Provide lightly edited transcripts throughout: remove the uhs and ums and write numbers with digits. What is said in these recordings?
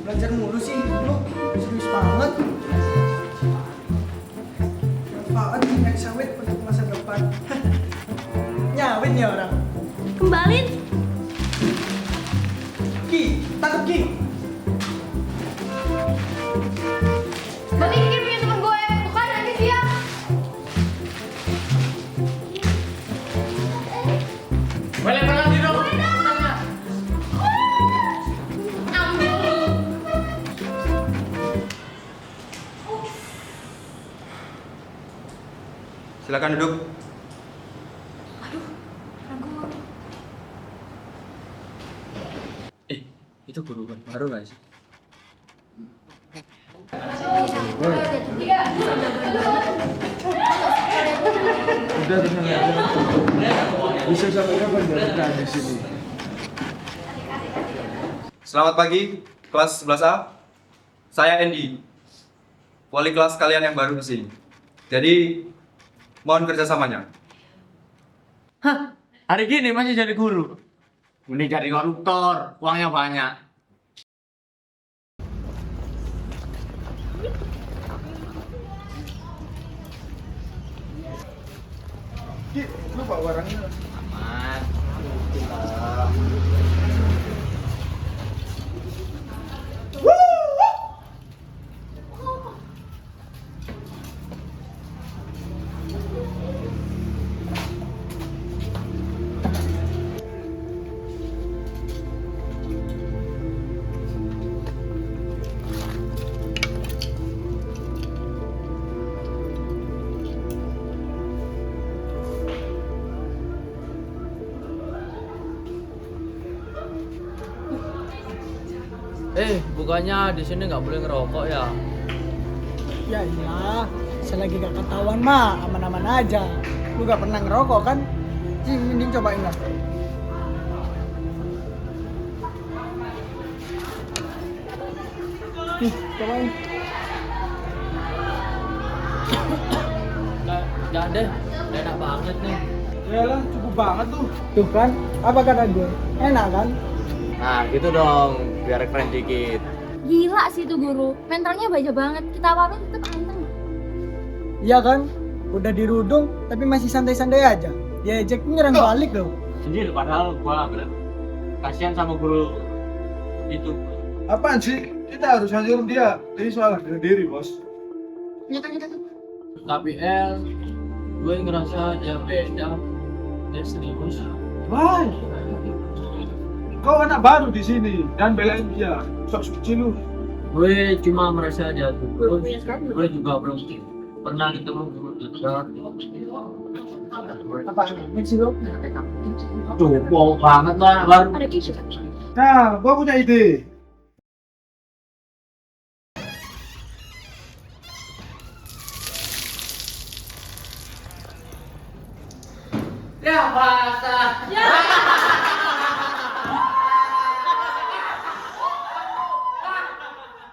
Belajar mulu sih, lu serius banget. Apaan minyak sawit untuk masa depan? Nyawin ya orang. Kembalin. Ki, tangkap Ki. Bang ini punya temen gue, bukan nanti dia. Boleh berhenti dong. Silakan duduk. Itu guru baru nggak sih? Udah tenang aja. Bisa sampai kapan kita di sini? Selamat pagi, kelas 11A. Saya Andy, wali kelas kalian yang baru di sini. Jadi, mohon kerjasamanya. Hah? Hari gini masih jadi guru? Mending jadi koruptor, uangnya banyak. Ki, lu bawa barangnya. Aman. Bukannya di sini nggak boleh ngerokok ya? Ya iyalah, selagi gak ketahuan mah aman-aman aja. Lu gak pernah ngerokok kan? Sih, mending cobain lah. Nih, cobain. Jangan deh, enak banget nih. Yalah, cukup banget tuh. Tuh kan, apa kata gue? Enak kan? Nah gitu dong, biar keren dikit. Gila sih tuh guru, mentalnya baja banget. Kita apa-apain tetep anteng. Iya kan? Udah dirudung, tapi masih santai-santai aja. Diajak nyerang balik loh. Sendiri padahal gua bener kasihan sama guru itu. Apaan sih? Kita harus hancur dia. Ini soal harga diri, bos. Nyata-nyata tuh. Tapi gue ngerasa dia beda. Dia serius. Wah, kau anak baru di sini dan belain dia. Sok suci lu. Gue cuma merasa dia tulus. Gue juga belum pernah ketemu guru dekat. Apa sih lo? Tuh, wow banget lah baru. Ada tisu. Nah, gua punya ide. Ya basah. Ya.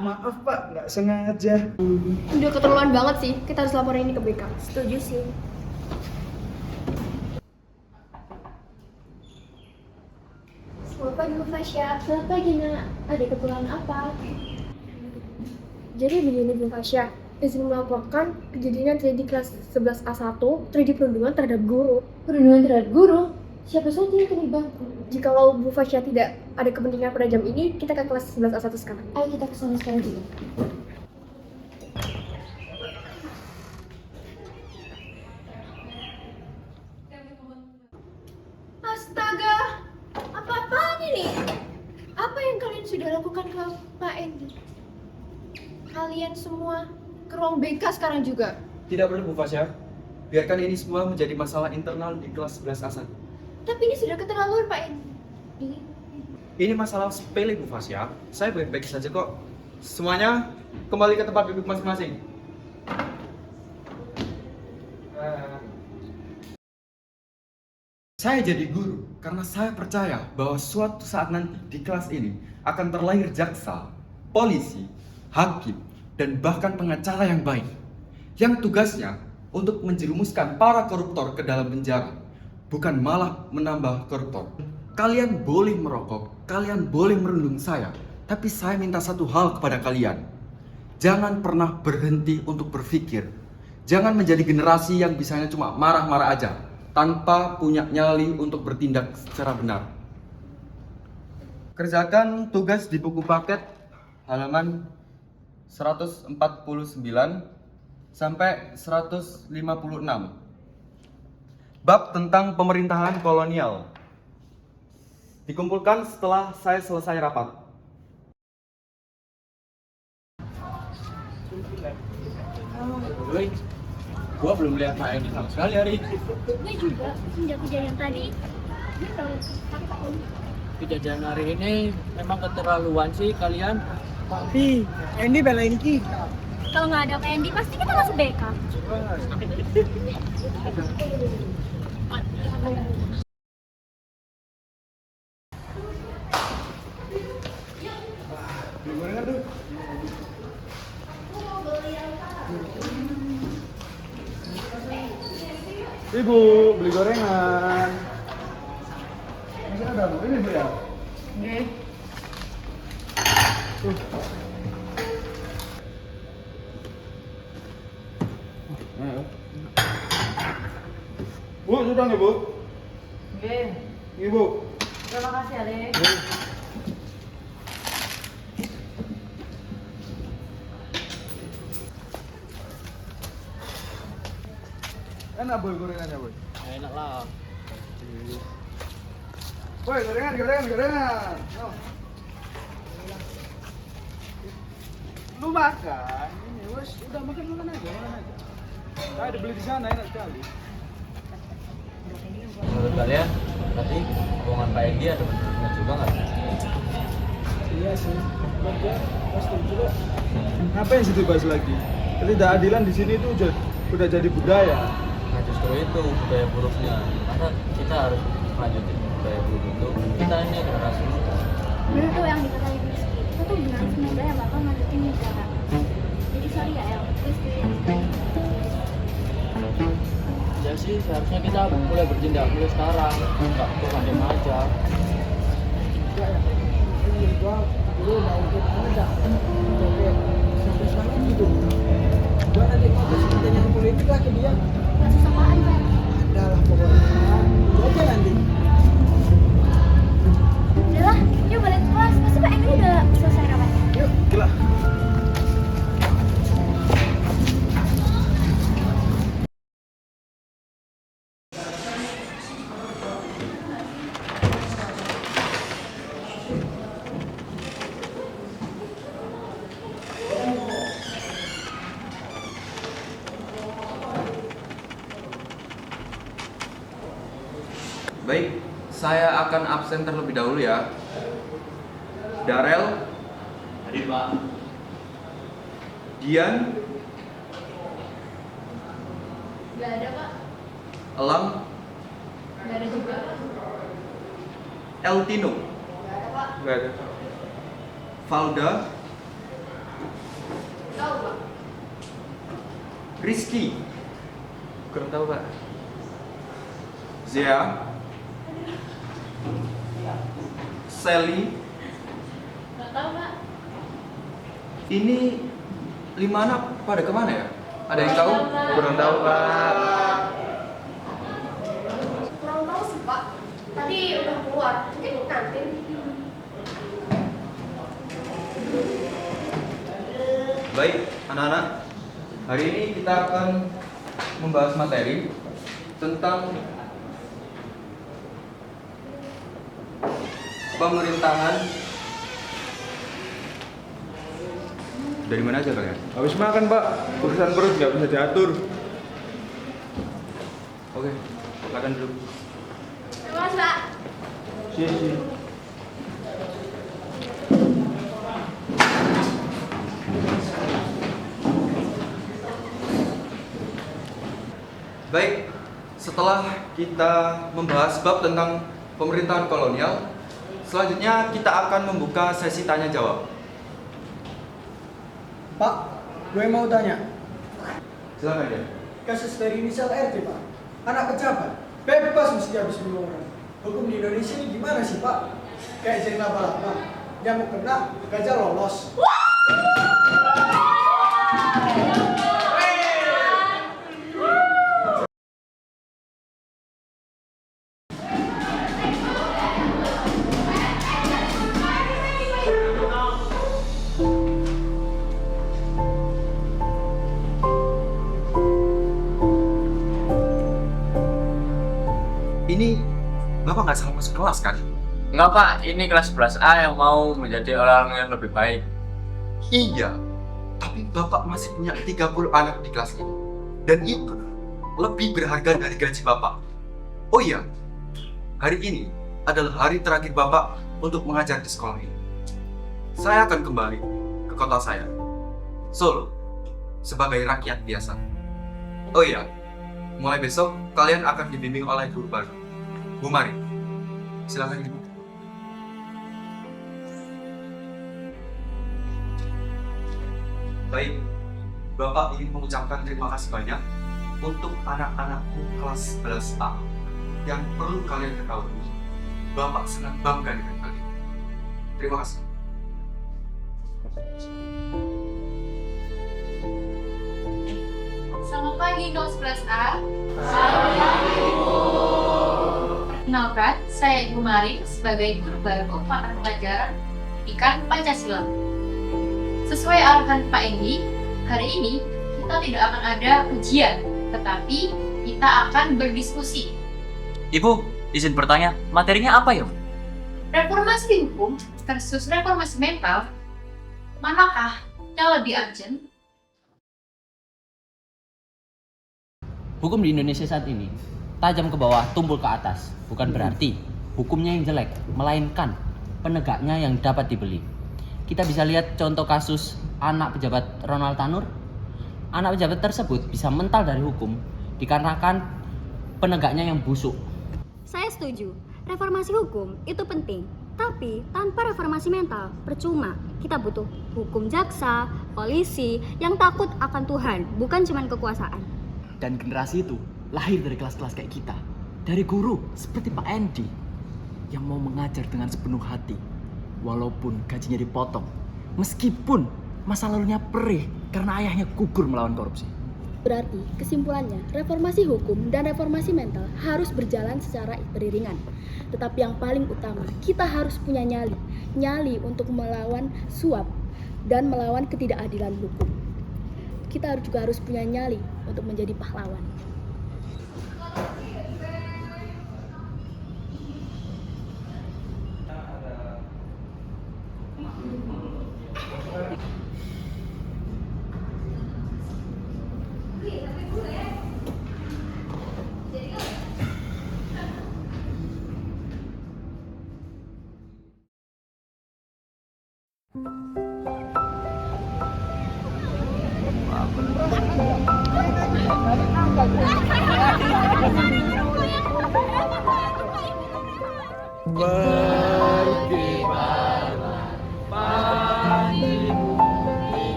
Maaf Pak, nggak sengaja. Udah keterlaluan banget sih. Kita harus laporin ini ke BK. Setuju sih. Bu Fasya, selamat pagi nak. Ada keperluan apa? Jadi begini Bu Fasya, izin melaporkan kejadian yang terjadi di kelas 11A1 terjadi perundungan terhadap guru. Perundungan terhadap guru? Siapa saja yang terlibat? Jikalau Bu Fasya tidak ada kepentingan pada jam ini, kita ke kelas 11A1 sekarang. Ayo kita ke sana sekarang juga. Astaga, apa-apaan ini? Apa yang kalian sudah lakukan ke Pak Endi? Kalian semua ke ruang BK sekarang juga. Tidak perlu Bu Fasya. Biarkan ini semua menjadi masalah internal di kelas 11 A1. Tapi ini sudah keterlaluan Pak Endi. Ini masalah sepele Bu Fasya. Saya baik-baik saja kok. Semuanya kembali ke tempat duduk masing-masing. Saya jadi guru karena saya percaya bahwa suatu saat nanti di kelas ini akan terlahir jaksa, polisi, hakim, dan bahkan pengacara yang baik. Yang tugasnya untuk menjerumuskan para koruptor ke dalam penjara, bukan malah menambah koruptor. Kalian boleh merokok, kalian boleh merundung saya, tapi saya minta satu hal kepada kalian. Jangan pernah berhenti untuk berpikir. Jangan menjadi generasi yang bisanya cuma marah-marah aja, tanpa punya nyali untuk bertindak secara benar. Kerjakan tugas di buku paket halaman 149 sampai 156. Bab tentang pemerintahan kolonial. Dikumpulkan setelah saya selesai rapat. Gua belum lihat Pak Endi sama sekali hari ini. Gue juga, sejak kejadian tadi. Gue tahu takut. Kejadian hari ini memang keterlaluan sih kalian. Tapi Endi belain kita. Kalau nggak ada Pak Endi, pasti kita masuk BK. Ibu, beli gorengan. Masih ada Bu? Ini Bu ya? Bu, sudah nggak Bu? Oke, Ini Bu. terima kasih Alex. Enak boy gorengannya boy. Enak lah. Boy, gorengan. Oh. Lu makan? Ini wes udah makan aja. Saya ada beli di sana enak sekali. Menurut kalian, tadi hubungan Pak Endi ada benar juga nggak? Iya sih. Pasti juga. Ngapain sih dibahas lagi? Ketidakadilan di sini itu udah jadi budaya. Nah justru itu budaya buruknya. Masa kita harus lanjutin budaya buruk itu? Kita ini generasi muda. Bener tuh yang dikatain Rizky. Kita tuh generasi muda yang bakal ngajutin negara. Jadi sorry ya El, Rizky. Ya sih, seharusnya kita mulai bertindak mulai sekarang. Nggak bukan diem aja. Dulu mau ikut ada. Sampai sekarang gitu. Gua nanti mau kepentingan politik lah ke dia. Kasus apaan, Pak? Ada lah pokoknya. Itu aja nanti. Udahlah, yuk balik ke kelas. Pasti Pak Endi udah selesai rapatnya. Yuk, gila. Baik, saya akan absen terlebih dahulu ya. Darel, Hadir Pak. Dian, Gak ada Pak. Elang, Gak ada juga. Eltino, Enggak ada. Valda, Tahu Pak. Rizky, Kurang tahu Pak. Zia, Sally, Nggak tahu, Pak. ini Limana pada kemana ya? Ada yang tahu? Kurang tahu, Pak. Kurang tahu sih Pak. Tadi udah keluar, mungkin kantin. Baik, anak-anak. Hari ini kita akan membahas materi tentang pemerintahan. Dari mana aja kalian? Habis makan, Pak. Urusan perut nggak bisa diatur. Oke, silakan dulu. Terima kasih Pak. Si. Baik, setelah kita membahas bab tentang pemerintahan kolonial, selanjutnya kita akan membuka sesi tanya jawab. Pak, gue mau tanya. Silakan ya. Kasus dari inisial RT, Pak. Anak pejabat, bebas mesti habis bunuh orang. Hukum di Indonesia ini gimana sih, Pak? Kayak jaring laba-laba. Nyamuk kena, gajah lolos. Ini Bapak nggak salah masuk kelas kan? Enggak Pak, ini kelas 11A yang mau menjadi orang yang lebih baik. Iya, tapi Bapak masih punya 30 anak di kelas ini. Dan itu lebih berharga dari gaji Bapak. Oh iya, hari ini adalah hari terakhir Bapak untuk mengajar di sekolah ini. Saya akan kembali ke kota saya, Solo, sebagai rakyat biasa. Oh iya, mulai besok kalian akan dibimbing oleh guru baru, Bu Mari. Silakan Ibu. Baik, Bapak ingin mengucapkan terima kasih banyak untuk anak-anakku kelas 11A. Yang perlu kalian ketahui, Bapak sangat bangga dengan kalian. Terima kasih. Selamat pagi, kelas 11A. Perkenalkan, saya Ibu Mari sebagai guru baru mata pelajaran Pendidikan Pancasila. Sesuai arahan Pak Endi, hari ini kita tidak akan ada ujian, tetapi kita akan berdiskusi. Ibu, izin bertanya, materinya apa ya? Reformasi hukum versus reformasi mental, manakah yang lebih urgent? Hukum di Indonesia saat ini tajam ke bawah, tumpul ke atas. Bukan berarti hukumnya yang jelek, melainkan penegaknya yang dapat dibeli. Kita bisa lihat contoh kasus anak pejabat Ronald Tanur. Anak pejabat tersebut bisa mental dari hukum dikarenakan penegaknya yang busuk. Saya setuju, reformasi hukum itu penting. Tapi tanpa reformasi mental, percuma. Kita butuh hukum jaksa, polisi yang takut akan Tuhan, bukan cuma kekuasaan. Dan generasi itu lahir dari kelas-kelas kayak kita. Dari guru seperti Pak Endi yang mau mengajar dengan sepenuh hati. Walaupun gajinya dipotong. Meskipun masa lalunya perih karena ayahnya gugur melawan korupsi. Berarti kesimpulannya, reformasi hukum dan reformasi mental harus berjalan secara beriringan. Tetapi yang paling utama, kita harus punya nyali. Nyali untuk melawan suap dan melawan ketidakadilan hukum. Kita juga harus punya nyali untuk menjadi pahlawan.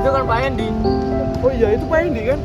Itu kan Pak Endi. Oh iya, itu Pak Endi kan?